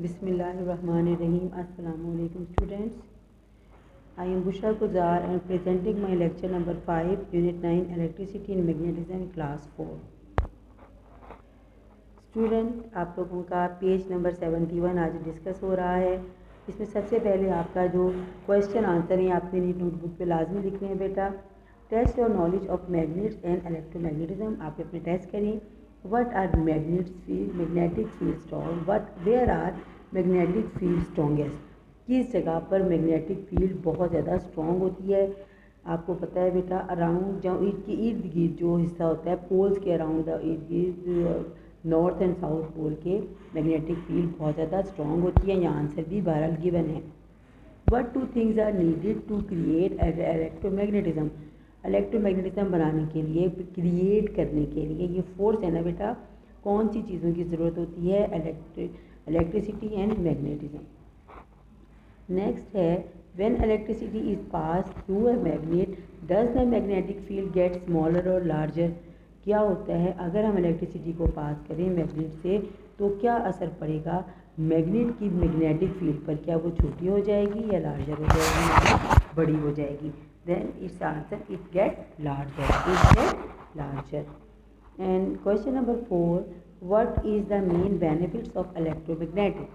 Bismillahirrahmanirrahim. Assalamu alaikum students. I am Bushra Guzar and presenting my lecture number 5, Unit 9, Electricity and Magnetism, Class 4. Student, आप लोगों का page number 71 आज discuss हो रहा है। इसमें सबसे पहले आपका जो क्वेश्चन आंसर है आपने नोटबुक पे लाजमी लिखने हैं बेटा। Test your knowledge of magnets and electromagnetism. आप अपने टेस्ट करें। What are magnetic field strong, where are magnetic field strongest. किस जगह पर मैग्नेटिक फील्ड बहुत ज़्यादा स्ट्रॉन्ग होती है। आपको पता है बेटा, अराउंड जो इसके इर्द गिर्द जो हिस्सा होता है पोल्स के अराउंड द इर्द गिर्द नॉर्थ एंड साउथ पोल के मैग्नेटिक फील्ड बहुत ज़्यादा स्ट्रॉन्ग होती है। यहाँ आंसर भी बहरहाल गिवन है। What two things are needed to create electromagnetism. Electromagnetism बनाने के लिए, क्रिएट करने के लिए, ये फोर्स है ना बेटा, कौन सी चीज़ों की ज़रूरत होती है? Electricity and magnetism. नेक्स्ट है, when electricity is pass through a magnet does the magnetic field get smaller or larger. क्या होता है अगर हम इलेक्ट्रिसिटी को पास करें मैग्नेट से, तो क्या असर पड़ेगा मैग्नेट की मैग्नेटिक फील्ड पर? क्या वो छोटी हो जाएगी या लार्जर हो जाएगी, बड़ी हो जाएगी? Then it's answer it get larger. And question number 4, what is the main benefits of electromagnetic.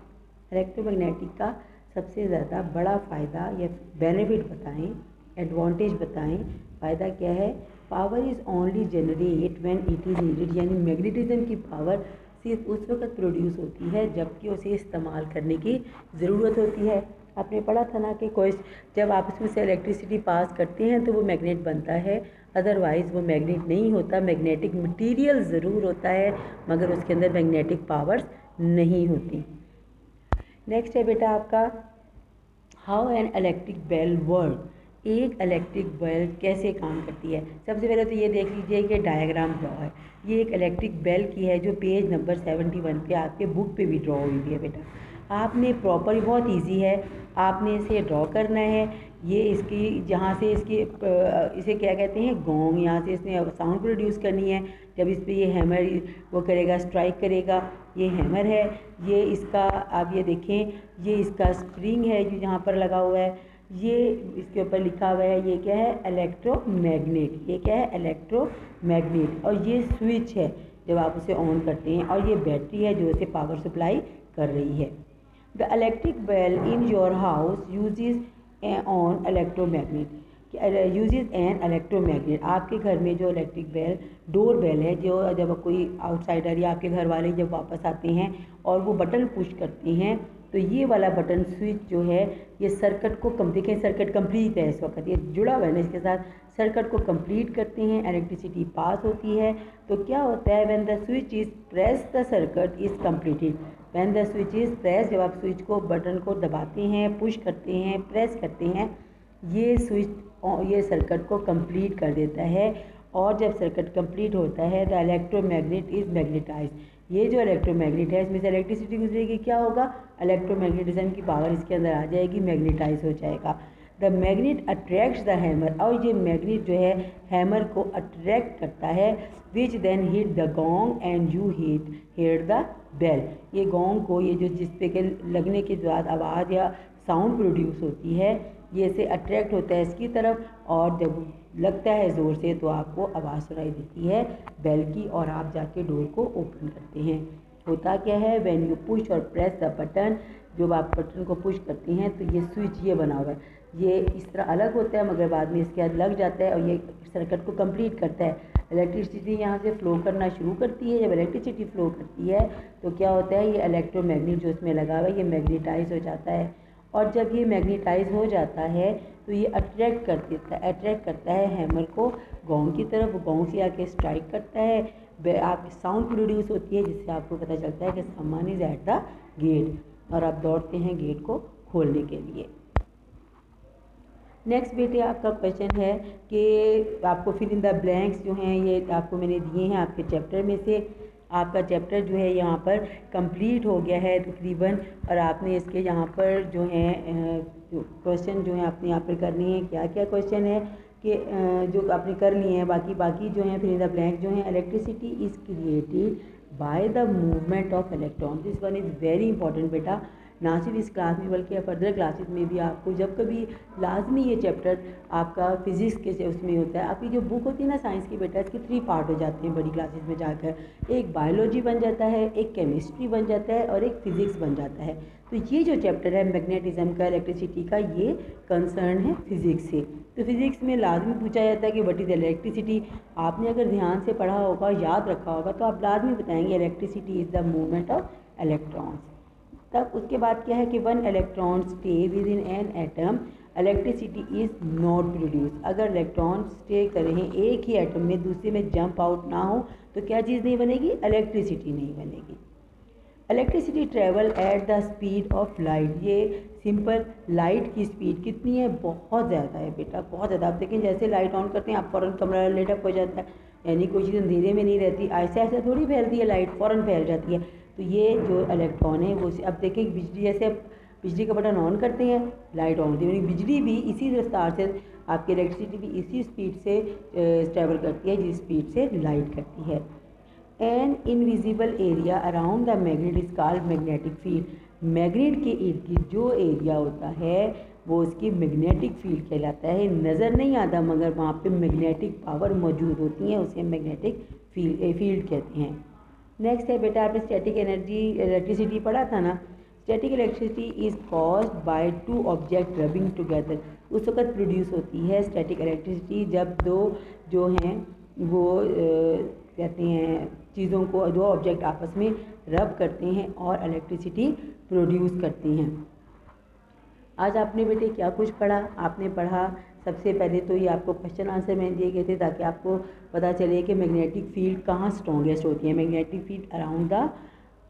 Electromagnetic का सबसे ज़्यादा बड़ा फ़ायदा या बेनिफिट बताएं, एडवांटेज बताएं। फ़ायदा क्या है? Power is only generate when it is needed, यानी मैग्नेटिज्म की पावर सिर्फ उस वक्त प्रोड्यूस होती है जबकि उसे इस्तेमाल करने की ज़रूरत होती है। आपने पढ़ा था ना कि कोई जब आप उसमें से इलेक्ट्रिसिटी पास करते हैं तो वो मैग्नेट बनता है, अदरवाइज़ वो मैग्नेट नहीं होता। मैग्नेटिक मटीरियल ज़रूर होता है मगर उसके अंदर मैग्नेटिक पावर्स नहीं होती। नेक्स्ट है बेटा आपका, how an electric bell work. एक इलेक्ट्रिक बेल कैसे काम करती है? सबसे पहले तो ये देख लीजिए कि डायग्राम ड्रॉ है। ये एक इलेक्ट्रिक बेल की है जो पेज नंबर 71 पे आपके बुक पे भी ड्रॉ हुई है बेटा। आपने प्रॉपर, बहुत इजी है, आपने इसे ड्रॉ करना है। ये इसकी जहाँ से इसकी इसे क्या कहते हैं, गोंग, यहाँ से इसने साउंड प्रोड्यूस करनी है। जब इस पर ये हैमर वो करेगा, स्ट्राइक करेगा, ये हैमर है। ये इसका आप ये देखें, ये इसका स्प्रिंग है जो यहाँ पर लगा हुआ है। ये इसके ऊपर लिखा हुआ है, ये क्या है? इलेक्ट्रोमैग्नेट। ये क्या है? इलेक्ट्रोमैग्नेट। और ये स्विच है जब आप उसे ऑन करते हैं, और ये बैटरी है जो इसे पावर सप्लाई कर रही है। The electric bell in your house uses on electromagnet, uses an electromagnet. आपके घर में जो इलेक्ट्रिक बेल, डोर बेल है, जो जब कोई आउटसाइडर या आपके घर वाले जब वापस आते हैं और वो बटन पुश करते हैं तो ये वाला बटन स्विच जो है ये सर्किट को देखें, सर्किट कंप्लीट है, इस वक्त ये जुड़ा हुआ है ना इसके साथ, सर्किट को कंप्लीट करते हैं, इलेक्ट्रिसिटी पास होती है। तो क्या होता है, when the switch is press the circuit is completed. When the switch is press, जब आप स्विच को, बटन को दबाते हैं, पुश करते हैं, प्रेस करते हैं, ये स्विच ये सर्किट को कंप्लीट कर देता है। और जब सर्किट कंप्लीट होता है, द इलेक्ट्रोमैग्नेट इज मैग्नेटाइज। ये जो इलेक्ट्रोमैग्नेट है इसमें से इलेक्ट्रिसिटी गुजरेगी, क्या होगा? इलेक्ट्रोमैग्नेटिज्म की पावर इसके अंदर आ जाएगी, मैग्नेटाइज हो जाएगा। The magnet attracts the hammer, और ये मैग्नेट जो है हैमर को अट्रैक्ट करता है। Which then hit the gong and you hit the bell. ये गोंग को, ये जो जिस पे के लगने के बाद आवाज़ या साउंड प्रोड्यूस होती है, ये से अट्रैक्ट होता है इसकी तरफ, और जब लगता है ज़ोर से तो आपको आवाज़ सुनाई देती है बेल की, और आप जाके डोर को ओपन करते हैं। होता क्या है, व्हेन यू पुश और प्रेस द बटन, जब आप बटन को पुश करते हैं तो ये स्विच ये बना हुआ है, ये इस तरह अलग होता है मगर बाद में इसके बाद लग जाता है और ये सर्किट को कंप्लीट करता है। इलेक्ट्रिसिटी यहाँ से फ़्लो करना शुरू करती है। जब इलेक्ट्रिसिटी फ़्लो करती है तो क्या होता है, ये इलेक्ट्रोमैग्नेट जो इसमें लगा हुआ है ये मैग्नेटाइज हो जाता है। और जब ये मैग्नेटाइज हो जाता है तो ये अट्रैक्ट करता है हैमर को गोंग की तरफ। गोंग से आके स्ट्राइक करता है, आप साउंड प्रोड्यूस होती है जिससे आपको पता चलता है कि सामान इज एट द गेट, और आप दौड़ते हैं गेट को खोलने के लिए। नेक्स्ट बेटे आपका क्वेश्चन है कि आपको फिल इन द ब्लैंक्स जो हैं ये आपको मैंने दिए हैं आपके चैप्टर में से। आपका चैप्टर जो है यहाँ पर कंप्लीट हो गया है तकरीबन, और आपने इसके यहाँ पर जो है क्वेश्चन जो है आपने यहाँ पर करने हैं। क्या क्या क्वेश्चन है कि जो आपने कर लिए हैं, बाकी जो हैं फिल इन द ब्लैंक जो हैं। Electricity is created by the movement of electron. This one is very important बेटा, ना सिर्फ इस क्लास में बल्कि फर्दर क्लासेस में भी आपको जब कभी लाजमी ये चैप्टर आपका फिजिक्स के उसमें होता है। आपकी जो बुक होती है ना साइंस की बेटा, इसके 3 पार्ट हो जाते हैं बड़ी क्लासेस में जाकर, एक बायोलॉजी बन जाता है, एक केमिस्ट्री बन जाता है और एक फिज़िक्स बन जाता है। तो ये जो चैप्टर है मैग्नेटिज्म का, इलेक्ट्रिसिटी का, ये कंसर्न है फिज़िक्स से। तो फिज़िक्स में लाजमी पूछा जाता है कि व्हाट इज़ इलेक्ट्रिसिटी। आपने अगर ध्यान से पढ़ा होगा, याद रखा होगा, तो आप लाजमी बताएंगे electricity is the movement of electrons. तब उसके बाद क्या है कि one electron stay with in an atom, electricity is not produce. अगर इलेक्ट्रॉन स्टे करें एक ही एटम में, दूसरे में जंप आउट ना हो, तो क्या चीज़ नहीं बनेगी? इलेक्ट्रिसिटी नहीं बनेगी। Electricity travel at the speed of light. ये सिंपल लाइट की स्पीड कितनी है? बहुत ज़्यादा है बेटा, बहुत ज़्यादा। आप देखें जैसे लाइट ऑन करते हैं आप फ़ौरन कमरा लाइट अप हो जाता है, यानी कोई चीज़ अंधेरे में नहीं रहती, ऐसे ऐसे थोड़ी फैलती है लाइट, फ़ौरन फैल जाती है। तो ये जो इलेक्ट्रॉन है वो, अब देखें बिजली, जैसे आप बिजली का बटन ऑन करते हैं लाइट ऑन होती है, बिजली भी इसी रफ्तार से, आपकी इलेक्ट्रिसिटी भी इसी स्पीड से ट्रैवल करती है जिस स्पीड से लाइट करती है। An invisible area around the magnet is called magnetic field. Magnet के इर्द गिर्द जो एरिया होता है वो उसकी मैग्नेटिक फील्ड कहलाता है। नज़र नहीं आता मगर वहाँ पे मैग्नेटिक पावर मौजूद होती है, उसे मैग्नेटिक फील्ड कहते हैं। नेक्स्ट है बेटा, आपने स्टैटिक एनर्जी इलेक्ट्रिसिटी पढ़ा था ना। Static electricity is caused by 2 object rubbing together. उस वक्त प्रोड्यूस होती है स्टैटिक इलेक्ट्रिसिटी जब दो जो हैं वो कहते हैं चीज़ों को, दो ऑब्जेक्ट आपस में रब करते हैं और इलेक्ट्रिसिटी प्रोड्यूस करती हैं। आज आपने बेटे क्या कुछ पढ़ा? आपने पढ़ा सबसे पहले तो ये आपको क्वेश्चन आंसर मैंने दिए गए थे ताकि आपको पता चले कि मैग्नेटिक फील्ड कहाँ स्ट्रॉन्गेस्ट होती है। Magnetic field around the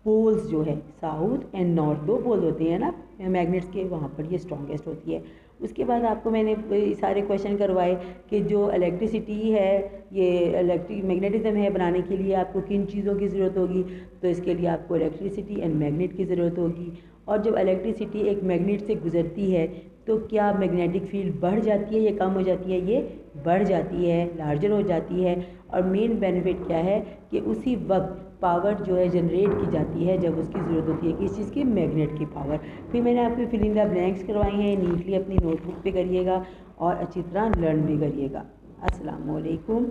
poles जो है, साउथ एंड नॉर्थ, 2 पोल होते हैं ना मैग्नेट्स के, वहाँ पर ये स्ट्रॉन्गेस्ट होती है। उसके बाद आपको मैंने सारे क्वेश्चन करवाए कि जो इलेक्ट्रिसिटी है, ये मैग्नेटिज्म है बनाने के लिए आपको किन चीज़ों की ज़रूरत होगी? तो इसके लिए आपको इलेक्ट्रिसिटी एंड मैग्नेट की ज़रूरत होगी। और जब इलेक्ट्रिसिटी एक मैग्नेट से गुजरती है तो क्या मैग्नेटिक फील्ड बढ़ जाती है या कम हो जाती है? ये बढ़ जाती है, लार्जर हो जाती है। और मेन बेनिफिट क्या है कि उसी वक्त पावर जो है जनरेट की जाती है जब उसकी ज़रूरत होती है, किस चीज़ की? मैग्नेट की पावर। फिर मैंने आपको फिलिंग द ब्लैंक्स करवाई हैं, नीटली अपनी नोटबुक पे करिएगा और अच्छी तरह लर्न भी करिएगा। अस्सलाम वालेकुम।